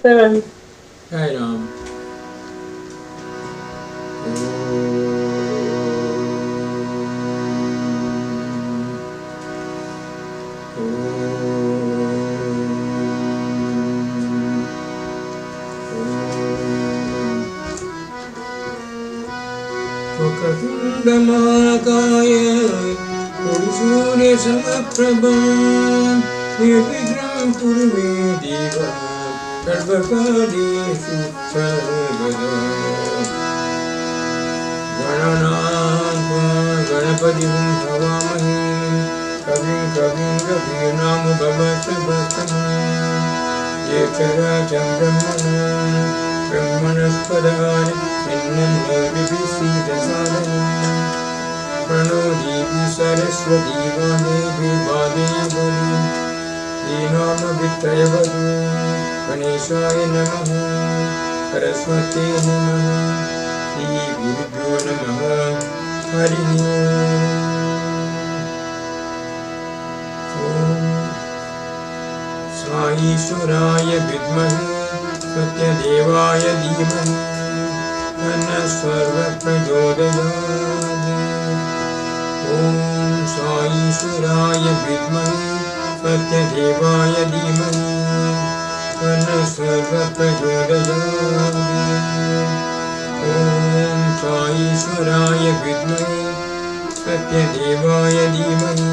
7. Right on. Vakatundamakaaya Purusure Samaprabha Nirvigram Kurve Deva Sarvakareshu Sarvada Gananatva Ganapatim Bhavamahi Kavim Kavim Kavirnam Bhavasabhasamam Yekarajam Brahmanam Brahmanaspadari Innanmodivisidhasadanam Prano Devi Saraswati Vadevi Vadeyavadu Dinama Vittayavadu Ganeshaya Namaha Saraswati Namaha Shri Gurubhyo Namaha Hari Om Sai Ishwaraya Vidmahi Satyadevaya Dhimahi Tanna Sarva Prachodayat Om Sai Ishwaraya Vidmahi Satyadevaya Dhimahi Tanna Sarva Prachodayat Om Sai Ishwaraya Vidmahi Satyadevaya Dhimahi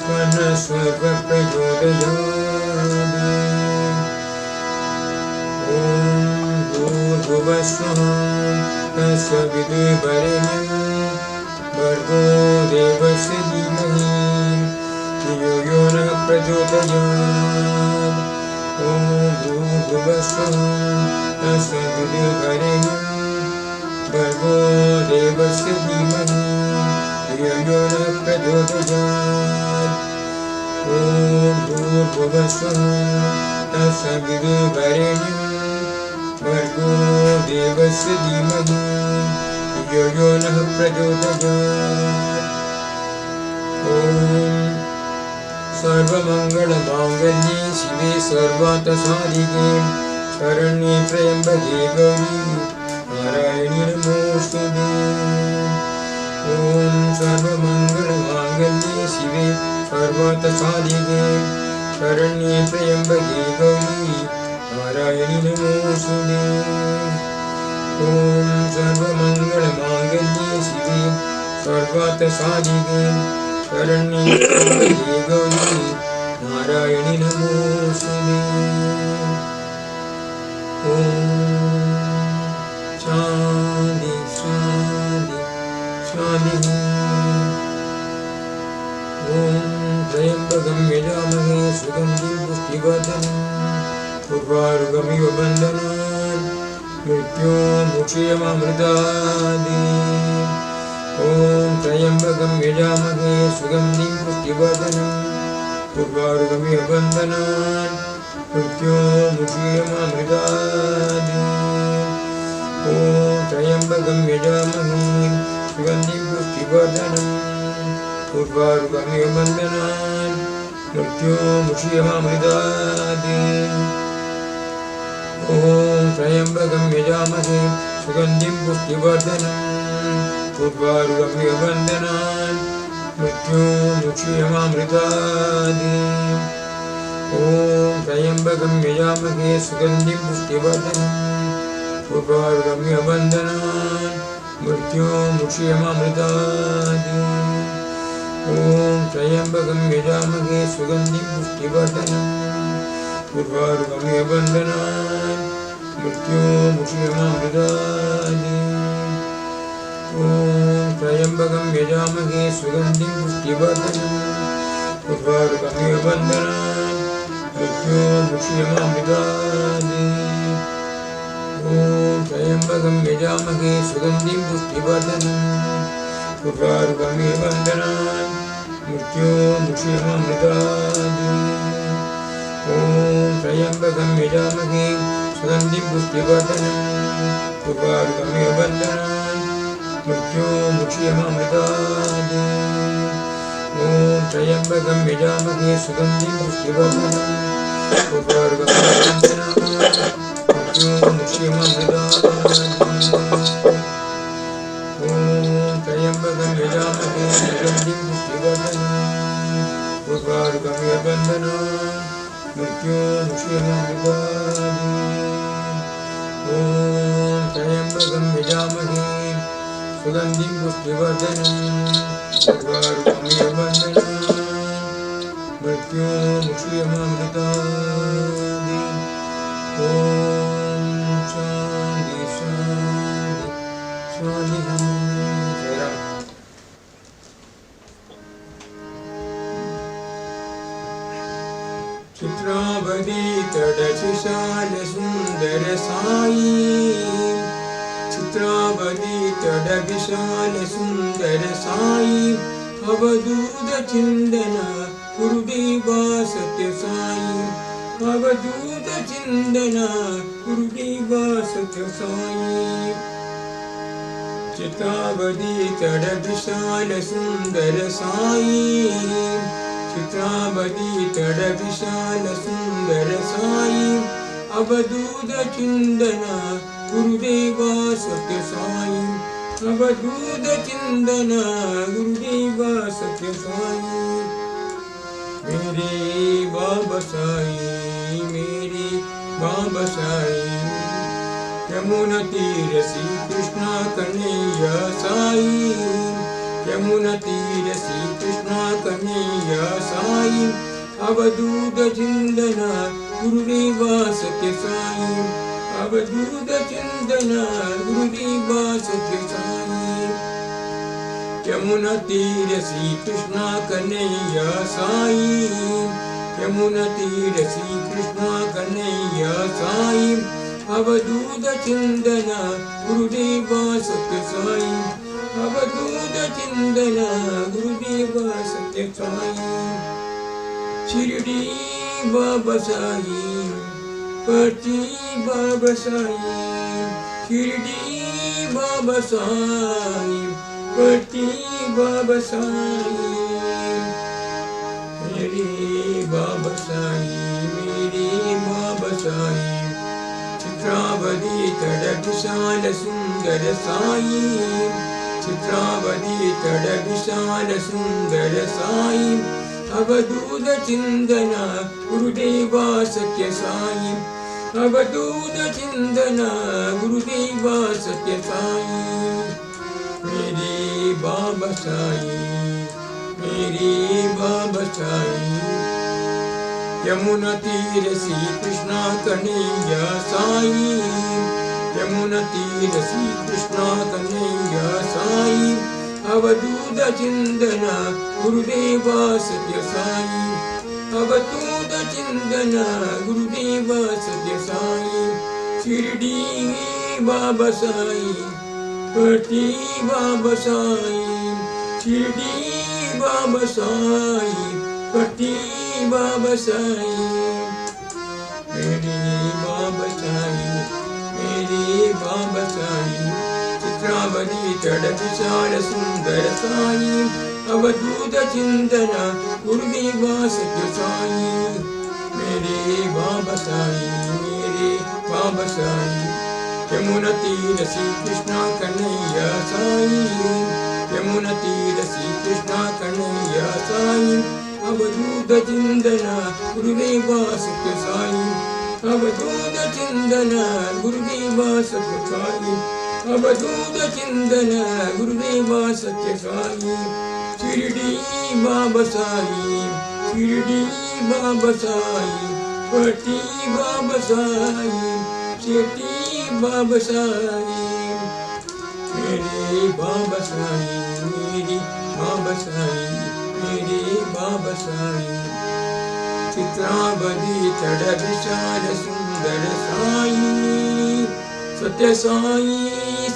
Tanna Sarva Prachodayat Om Bhuvasvaha Tassaviduvarenyam Bhargo Devasya Dhimahi Dhiyo Yona Prachodayat Om Bhuvasvaha Tassaviduvarenyam Bhargo Devasya Dhimahi Dhiyo Yona Prachodayat Om Bhuvasvaha Tassaviduvarenyam Bhargo Devasya Dhimahi Dhiyo Yona Prachodayat Om Sarvamangala Mangalye Shive Sarvata Sadhike Sharanye Trayambake Gauri Narayani Namostute Om Sarvamangala Mangalye Shive Sarvata Sadhike Sharanye Trayambake Gauri Narayani Namostute Om Sarvamangala Mangalye Shive Sarvata Sadhike Sharanye Trayambake Gauri Narayani Namostute Om Shanti Shanti Shanti Om Trayambakam Yajamahe Sugandhim Pushtivardhanam Urvarugamiva Bandhanan Mrityo Mukshayamamritadi Om Trayambakam Yajamahe Sugandhim Pushtivardhanam Urvarugamiva Bandhanan Mrityo Mukshayamamritadi Om Trayambakam Yajamahe Sugandhim Pushtivardhanam Urvarugamiva Bandhanan Mrityo Mukshayamamritadi Om Trayambakam Yajamahe Sugandhim Pushtivardhanam Urvarugamiva Bandhanan Mrityo Mukshayamamritadi Om Trayambakam Yajamahe Sugandhim Pushtivardhanam Urvarugamiva Bandhanan Mrityo Mukshayamamritadi Om Trayambakam Yajamahe Sugandhim Pushtivardhanam Urvarugamiva Bandhanan Mrityo Mukshayamamritadi Om Trayambakam Yajamahe Sugandhim Pushtivardhanam Urvarugamiva Bandhanan Mrityo Mukshayamamritadi Om Trayambakam Yajamahe Sugandhim Pushtivardhanam Urvarugamiva Bandhanan Mrityo Mukshayamamritadi Om Trayambakam Yajamahe Sugandhim Pushtivardhanam Urvarugamiva Bandhanan Mrityo Mukshayamamritadi Om Trayambakam Yajamahe Sugandhim Pushtivardhanam Urvarugamiva Bandhanan ओम त्र्यंबकं यजामहे सुगंधिं पुष्टिवर्धनम् उर्वारुकमिव बन्धनान् मृत्योर्मुक्षीयमामृतात्। ओम शांति शांति शांति। जय राम। चित्रावती तटविशाल सुंदर साई, चित्रावती तटविशाल सुंदर साई, अवधूत चिंतन गुरुदेवा सत्य साई, अवधूत चिंतन गुरुदेवा सत्य साई। चित्रावती तटविशाल सुंदर साई, चित्रावती तटविशाल सुंदर साई, अवधूत चिंतन गुरुदेवा सत्य साई, अवधूत चिंतन गुरुदेवा सत्य साई। मेरे बाबा साई, मेरे बाबा साई, यमुना तीर श्री कृष्ण कन्हैया साई, यमुना तीर श्री कृष्ण कन्हैया साई, अवधूत चिंतन गुरुदेवा सत्य साई, अवधूत चिंतन गुरुदेवा सत्य साई। यमुना तीर श्री कृष्ण कन्हैया साई, यमुना तीर श्री कृष्ण कन्हैया साई, अवधूत चिंतन गुरुदेवा सत्य साई, अवधूत चिंतन गुरुदेवा सत्य साई। शिरडी बाबा साई, पति बाबा साई, शिरडी बाबा साई, पति बाबा साई। मेरे बाबा साई, मेरे बाबा साई, चित्रावती तटविशाल सुंदर साई, चित्रावती तटविशाल सुंदर साई, अवधूत चिंतन गुरुदेवा सत्य साई, अवधूत चिंतन गुरुदेवा सत्य साई। मेरे बाबा साई, मेरे बाबा साई, यमुना तीर श्री कृष्ण कन्हैया साई, यमुना तीर श्री कृष्ण कन्हैया साई, अवधूत चिंतन गुरुदेवा सत्य साई, अवधूत चिंतन गुरुदेवा सत्य साई। शिरडी बाबा साई, पति बाबा साई, शिरडी बाबा साई, पति बाबा साई। मेरे बाबा साई, मेरे बाबा साई, चित्रावती तटविशाल सुंदर साई, अवधूत चिंतन गुरुदेवा सत्य साई। मेरे बाबा साई, मेरे बाबा साई, यमुना तीर श्री कृष्ण कन्हैया साई, यमुना तीर श्री कृष्ण कन्हैया साई, अवधूत चिंतन गुरुदेवा सत्य साई, अवधूत चिंतन गुरुदेवा सत्य साई, अवधूत चिंतन गुरुदेवा सत्य साई। शिरडी बाबा साई, शिरडी बाबा साई, पति बाबा साई, शिरडी बाबा साई। मेरे बाबा साई, मेरे बाबा साई, मेरे बाबा साई, चित्रावती तटविशाल सुंदर साई, सत्य साई,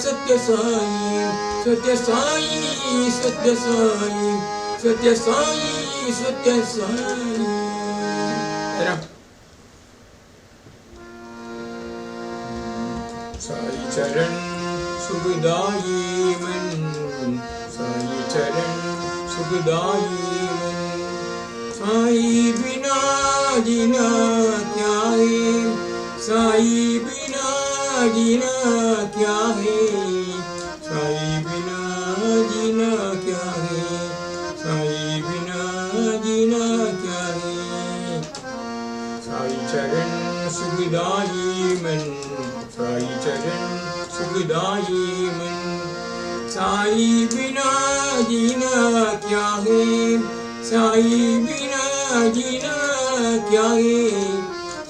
सत्य साई, सत्य साई, सत्य साई, सत्य साई, सत्य साई। साई चरण सुखदाई मन, साई चरण सुखदाई मन, साई बिना जीना क्या है, साई बिना जीना क्या है, साई बिना जीना क्या है, साई बिना जीना क्या है। साई चरण सुख सुखदाई मन साई चरण सुखदाई मन साई बिना जीना क्या है साई बिना जीना क्या है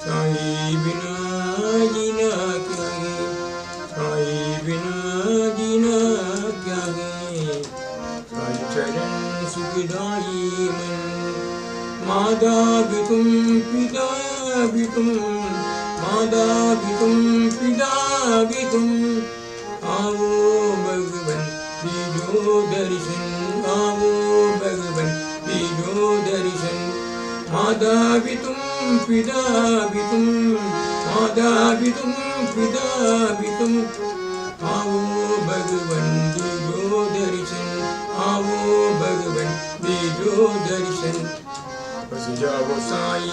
साई बिना जीना क्या है साई बिना जीना क्या है साई चरण सुखदाई मन माता भी तुम पिता भी तुम माता भी तुम पिता भी तुम आओ भगवन दीजो दर्शन आओ भगवन दीजो दर्शन माता भी तुम पिता भी तुम माता भी तुम पिता भी तुम आओ भगवन दीजो दर्शन आओ भगवन दीजो दर्शन बस जाओ साई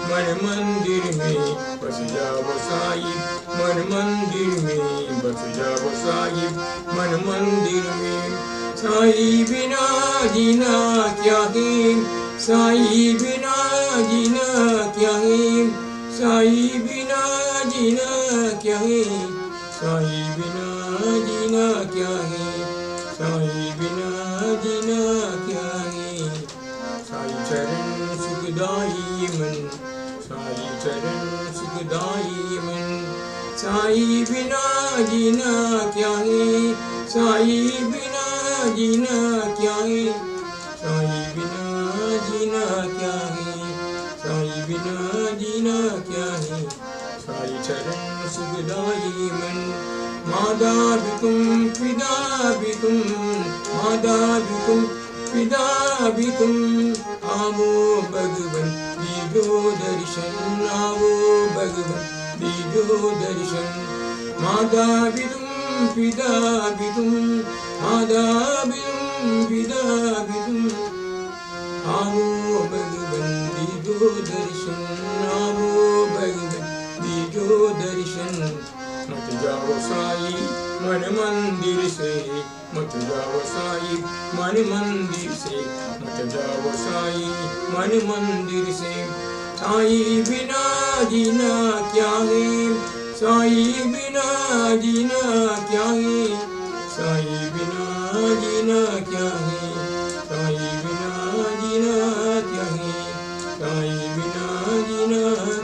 मन मंदिर में बस जाओ साई मन मंदिर में बस जाओ साई मन मंदिर में साई बिना जीना क्या है साई बिना जीना क्या है साई बिना जीना क्या है साई बिना जीना क्या है साई बिना जीना क्या है साई चरण सुखदाई मन साई चरण सुखदाई मन साई बिना जीना क्या है साई बिना जीना क्या है साई बिना जीना क्या है साई बिना जीना क्या है साई चरण सुखदाई मन माता भी तुम पिता भी तुम माता भी तुम पिता भी तुम आओ भगवन दीजो दर्शन आओ भगवन दीजो दर्शन माता भी तुम पिता भी तुम माता भी तुम पिता भी तुम आओ भगवन दीजो दर्शन आओ भगवन दीजो दर्शन मत जाओ साई मन मंदिर से मत जाओ साई मन मंदिर से मत जाओ साई मन मंदिर से साई बिना जीना क्या है साई बिना जीना क्या है साई बिना जीना क्या है साई बिना जीना क्या है साई बिना जीना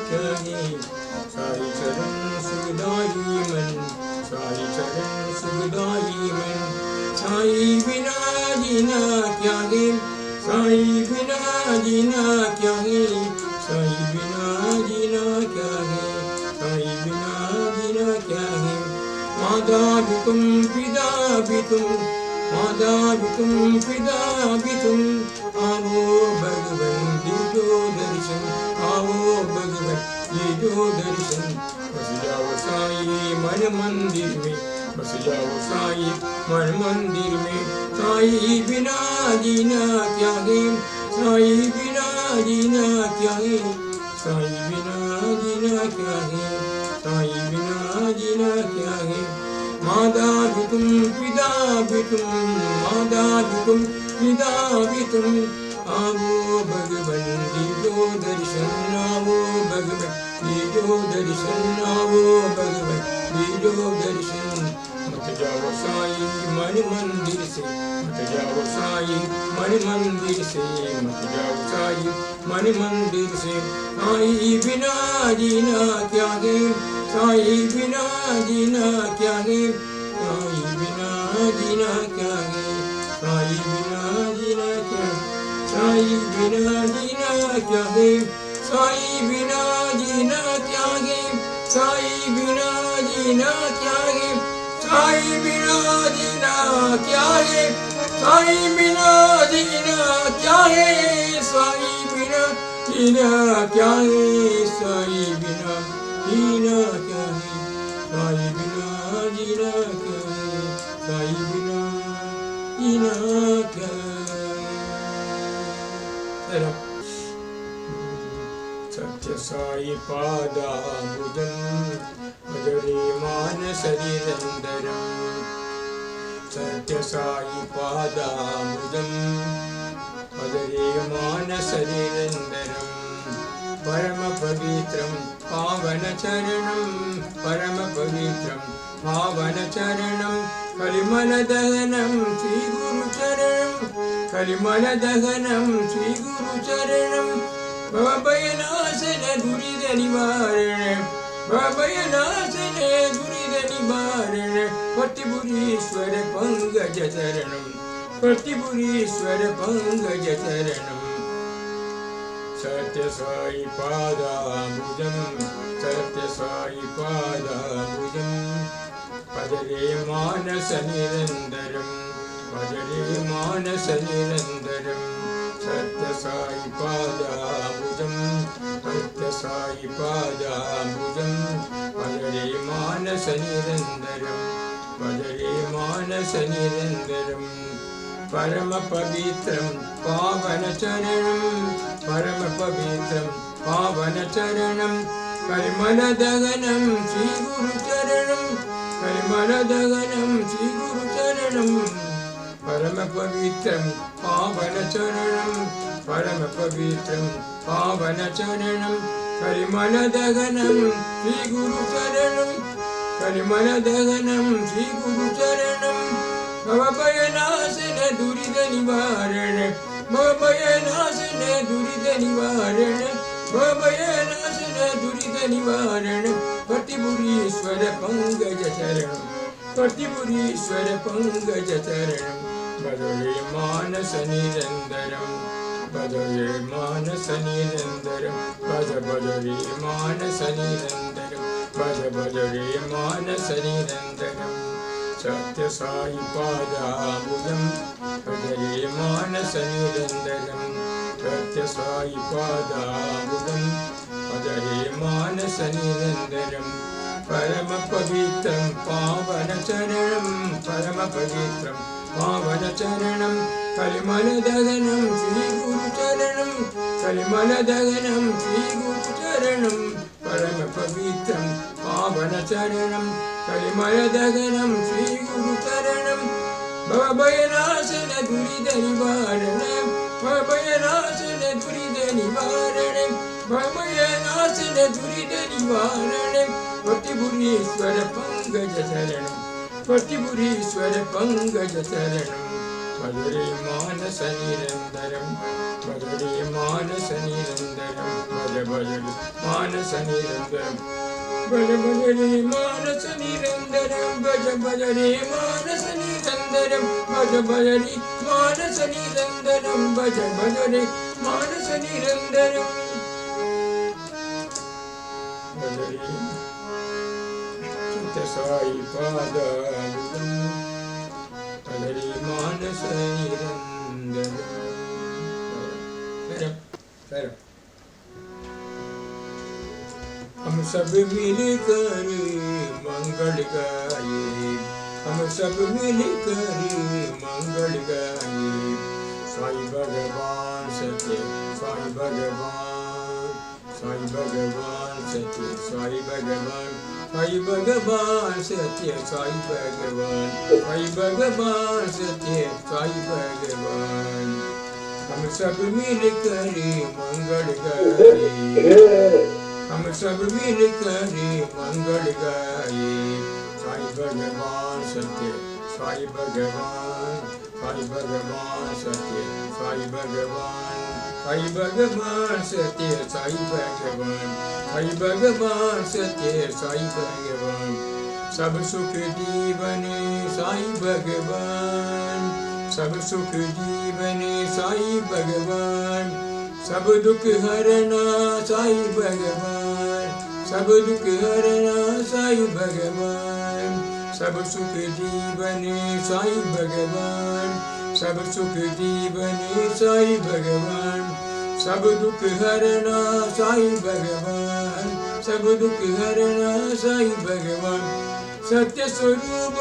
क्या है साई चरण सुखदाई मन साई चरण सुखदाई मन साई बिना जीना क्या है साई बिना जीना क्या है साई बिना जीना क्या है साई बिना जीना क्या है माता भी तुम पिता भी तुम माता भी तुम पिता भी तुम आओ भगवन दीजो दर्शन आओ भगवन दीजो दर्शन बस जाओ साई मन मंदिर में बस जाओ साई मन मंदिर में साई बिना जीना क्या है साई बिना जीना क्या है साई बिना जीना क्या है साई बिना जीना क्या है माता भी तुम पिता भी तुम माता भी तुम पिता भी तुम आओ भगवन दीजो दर्शन आओ भगवन दीजो दर्शन आओ भगवन दीजो दर्शन मत जाओ साई मन मंदिर से मत जाओ साई मन मंदिर से मत जाओ साई मन मंदिर से साई बिना जीना क्या है साई बिना जीना क्या है साई बिना जीना क्या है साई बिना जीना क्या साई बिना जीना क्या है साई बिना जीना क्या है साई बिना जीना क्या है साई बिना जीना क्या है साई बिना जीना क्या है साई बिना जीना क्या है साई बिना जीना क्या है साई बिना जीना क्या है साई बिना जीना क्या है सत्य साई पादाबुजं भजरे शरीरंदरं सत्य साई पादाबुजं भजरे शरीरंदरं परम पवित्रं पावन चरणं परम पवित्रं पावन चरणं कलिमल दहनं श्री गुरु चरणं कलिमल दहनं श्री गुरु चरणं भवभयनाशन दुरित निवारण भवभयनाशन दुरित निवारण पट्टिपुरीश्वर पंकज चरणं पट्टिपुरीश्वर पंकज चरणं सत्य साई पादाम्बुजं सत्य साई पादाम्बुजं भजरे मानस निरन्तरं भजरे मानस निरन्तरं सत्य साई पादाम्बुजं सत्य साई पादाम्बुजं भजरे मानस निरन्तरं भजरे मानस निरन्तरं परम पवित्रं पावन चरणं परम पवित्रं पावन चरणं कलिमल दहनं श्री गुरु चरणं कलिमल दहनं श्री गुरु चरणं परम पवित्रं पावन चरणं परम पवित्रं पावन चरणं कलिमल दहनं श्री गुरु चरणं कलिमल दहनं श्री गुरु चरणं भवभयनाशन दुरित निवारण भवभयनाशन दुरित निवारण भवभयनाशन दुरित निवारण पट्टिपुरीश्वर पंकज चरणं पट्टिपुरीश्वर पंकज चरणं भजरे मानस निरन्तरं भजरे मानस निरन्तरं भज भजरे मानस निरन्तरं भज भजरे मानस निरन्तरं सत्य साई पादाम्बुजं भजरे मानस निरन्तरं सत्य साई पादाम्बुजं भजरे मानस निरन्तरं परम पवित्रं पावन चरणं परम पवित्रं पावन चरणं कलिमल दहनं श्री गुरु चरणं कलिमल दहनं श्री गुरु चरणं परम पवित्रं पावन चरणं कलिमल दहनं श्री गुरु चरणं भवभयनाशन दुरित निवारण भवभयनाशन दुरित निवारण भवभयनाशन दुरित निवारण पट्टिपुरीश्वर पंकज चरणं पट्टिपुरीश्वर पंकज चरणं भजरे मानस निरन्तरं भजरे मानस निरन्तरं भज भजरे मानस निरन्तरं भज भजरे मानस निरन्तरं भज भजरे मानस निरन्तरं भज भजरे मानस निरन्तरं भज भजरे मानस निरन्तरं भजरे सत्य साई पादाम्बुजं भजरे मानस निरन्तरं हम सब मिलकर मंगल गाए हम सब मिलकर मंगल गाए साई भगवान सत्य साई भगवान साई भगवान सत्य साई भगवान साई भगवान सत्य साई भगवान साई भगवान सत्य साई भगवान हम सब मिलकर मंगल गाए हम सब मिलकर मंगल गाए साई भगवान सत्य साई भगवान सत्य साई भगवान सत्य साई भगवान सत्य साई भगवान सब सुख जीवन साई भगवान सब सुख जीवन साई भगवान सब दुख हरना साई भगवान सब दुख हरना साई भगवान सब सुख जीवन साई भगवान सब सुख जीवन साई भगवान सब दुख हरना साई भगवान सब दुख हरना साई भगवान सत्य स्वरूप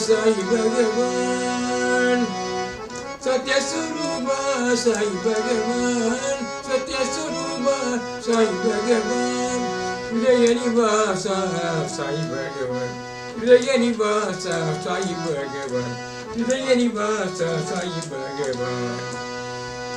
साई भगवान सत्य स्वरूप साई भगवान सत्य स्वरूप साई भगवान हृदय निवास साई भगवान हृदय निवास साई भगवान हृदय निवास साई भगवान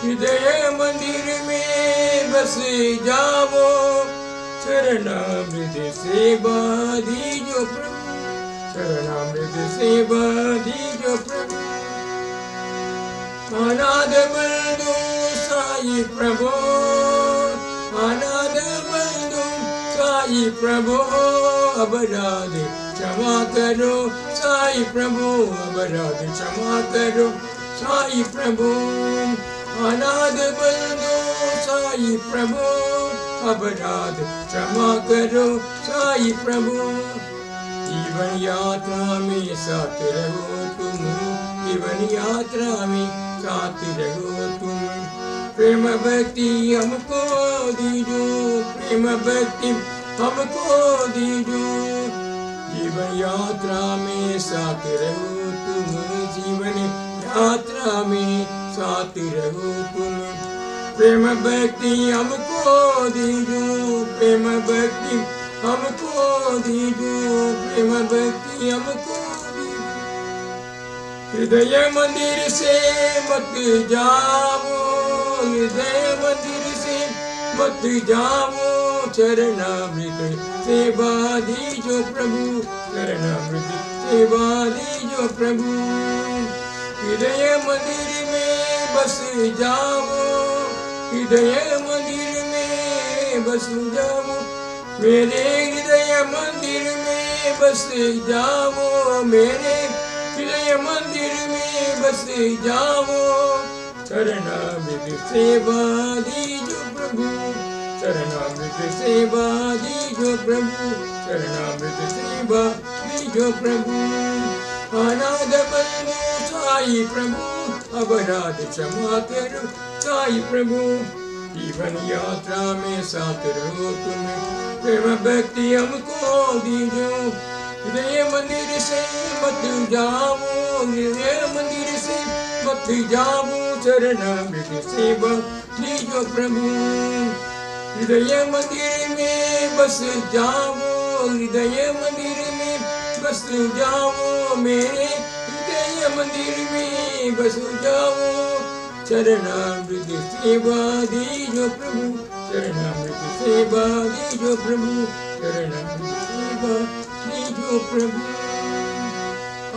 हृदय मंदिर में बस जाओ, चरणामृत सेवा दीजो प्रभु, चरणामृत सेवा दीजो प्रभु। अनाथ बंधु साई प्रभु, अनाथ बंधु साई प्रभु, अपराध क्षमा करो साई प्रभु, अपराध क्षमा करो साई प्रभु। अनाथ बंधु साई प्रभु, अपराध क्षमा करो साई प्रभु। जीवन यात्रा में साथ रहो तुम, जीवन यात्रा में साथ रहो तुम। प्रेम भक्ति हमको दीजो, प्रेम भक्ति हमको दीजो। जीवन यात्रा में साथ रहो तुम, जीवन यात्रा में साथ रहो तुम। प्रेम भक्ति हमको दीजो, प्रेम भक्ति हमको दीजो, प्रेम भक्ति हमको दीजो। हृदय मंदिर से मत जाओ, हृदय मंदिर से मत जाओ, चरणामृत सेवा दीजो प्रभु, चरणामृत सेवा दीजो प्रभु। हृदय मंदिर में बस जाओ, हृदय मंदिर में बस जाओ, मेरे हृदय मंदिर में बस जाओ, मेरे हृदय मंदिर में बस जाओ। चरणामृत सेवा दीजो प्रभु, चरणामृत सेवा दीजो प्रभु, चरणामृत सेवा दीजो प्रभु। अनाथ बंधु साई प्रभु, अपराध क्षमा करो साई प्रभु। जीवन यात्रा में साथ रहो तुम, प्रेम भक्ति हमको दीजो। हृदय मंदिर से मत जाओ, हृदय मंदिर से मत जाओ, चरणामृत सेवा दीजो प्रभु। हृदय मंदिर में बस जाओ, हृदय मंदिर में बस जाओ, मेरे हृदय मंदिर में बस जाओ। चरणामृत सेवा दीजो प्रभु, चरणामृत सेवा दीजो प्रभु, चरणामृत सेवा दीजो प्रभु।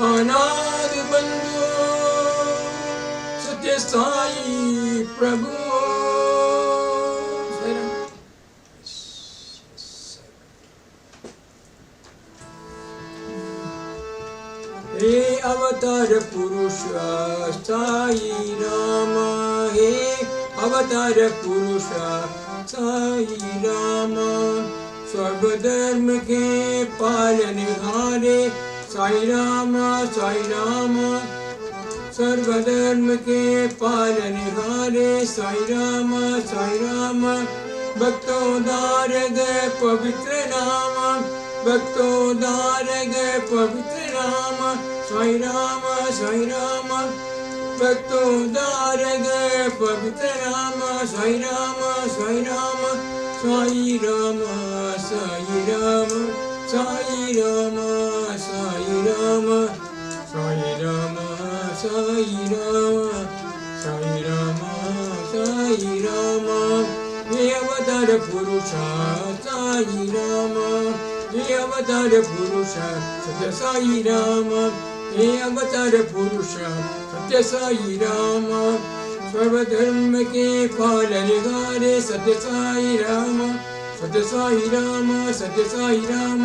अनाथ बंधु सत्य साई प्रभु। हे अवतार पुरुष साई राम, हे अवतार पुरुष साई राम। सर्वधर्म के पालनहारे साई राम, साई राम। सर्वधर्म के पालनहारे साई राम, साई राम। भक्तोद्धारक पवित्र नाम, भक्तोद्धारक पवित्र नाम साई राम, साई राम। भक्तोद्धारक पवित्र नाम साई राम, साई राम। साई राम, साई राम, साई राम, साई राम। साई राम, साई राम, साई राम, साई राम। हे अवतार पुरुष साई राम, हे अवतार पुरुष सत्य साई राम, हे अवतार पुरुष सत्य साई राम। सर्वधर्म के पालनहारे सत्य साई राम, सत्य साई राम, सत्य साई राम।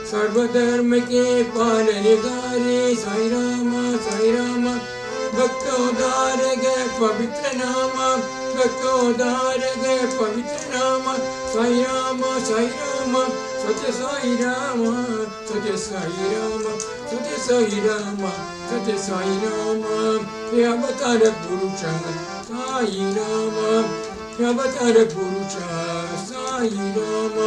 सर्वधर्म के पालनहारे साई राम, साई राम। भक्तोद्धारक पवित्र नाम, भक्तोद्धारक पवित्र नाम साई राम, साई राम। सत्य साई राम, सत्य साई राम, सत्य साई राम, सत्य साई राम। हे अवतार पुरुष साई राम, हे अवतार पुरुष साई राम।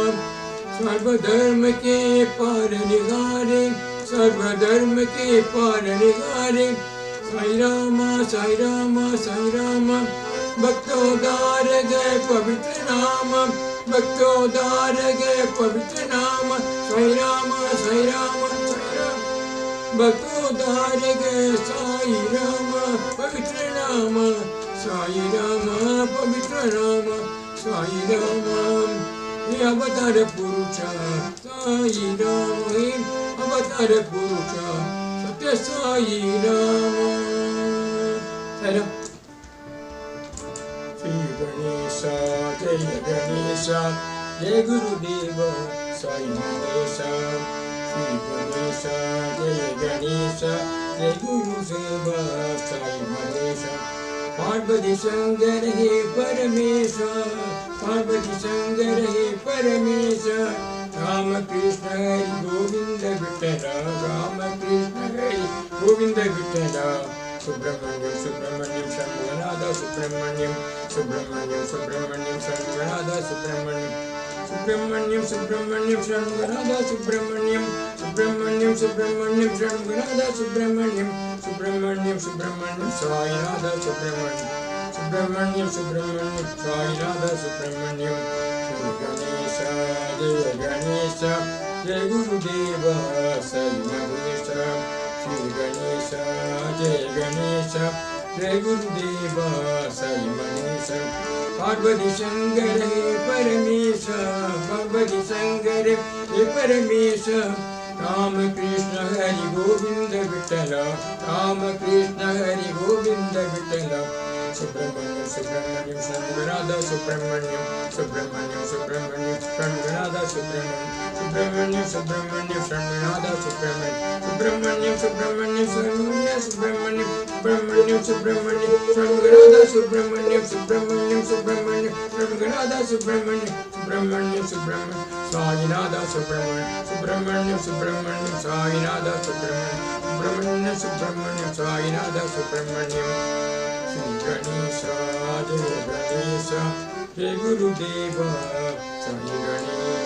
सर्वधर्म के पालनहारे, सर्वधर्म के पालनहारे साई राम, साई राम, साई राम। भक्तोद्धारक पवित्र नाम, भक्तोद्धारक पवित्र नाम साई राम, साई राम, साई राम। भक्तोद्धारक साई राम पवित्र नाम साई रामा पवित्र नाम साई रामा हे अवतार पुरुष साई राम हे अवतार पुरुष सत्य साई राम श्री गणेश जय गणेश जय गुरुदेव साई गणेश श्री गणेश जय गणेश जय गुरुदेव साई गणेश पार्वती शंकर हे परमेश पार्वती शंकर हे परमेश राम कृष्ण हरि गोविंद विठ्ठल राम कृष्ण हरि गोविंद विठ्ठल सुब्रह्मण्यम सुब्रह्मण्यम शंभुनाथ सुब्रह्मण्यम सुब्रह्मण्यम सुब्रह्मण्यम शंभुनाथ सुब्रह्मण्यम सुब्रह्मण्यम सुब्रह्मण्यम शंभुनाथ सुब्रह्मण्यम सुब्रह्मण्यम सुब्रह्मण्यम शंभुनाथ सुब्रह्मण्यम सुब्रह्मण्यम सुब्रह्मण्यम साईनाथ सुब्रह्मण्यम सुब्रह्मण्यम सुब्रह्मण्यम साईनाथ सुब्रह्मण्यम श्री गणेश जय गणेश जय गुरुदेव साई गणेश श्री गणेश जय गणेश जय गुरुदेव साई गणेश पार्वती शंकर हे परमेश पार्वती शंकर हे परमेश राम कृष्ण हरि गोविंद विठ्ठल राम कृष्ण हरि गोविंद विठ्ठल सुब्रह्मण्यम सुब्रह्मण्यम शंभुनाथ सुब्रह्मण्यम सुब्रह्मण्यम सुब्रह्मण्यम शंभुनाथ सुब्रह्मण्यम सुब्रह्मण्यम शंभुनाथ सुब्रह्मण्यम सुब्रह्मण्यम सुब्रह्मण्यम सुब्रह्मण्यम शंभुनाथ सुब्रह्मण्यम सुब्रह्मण्यम सुब्रह्मण्यम शंभुनाथ सुब्रह्मण्यम सुब्रह्मण्यम सुब्रह्मण्यम साईनाथ सुब्रह्मण्यम सुब्रह्मण्यम साईनाथ सुब्रह्मण्यम सुब्रह्मण्यम साईनाथ सुब्रह्मण्यम श्री गणेश जय गणेश जय गुरुदेव साई गणेश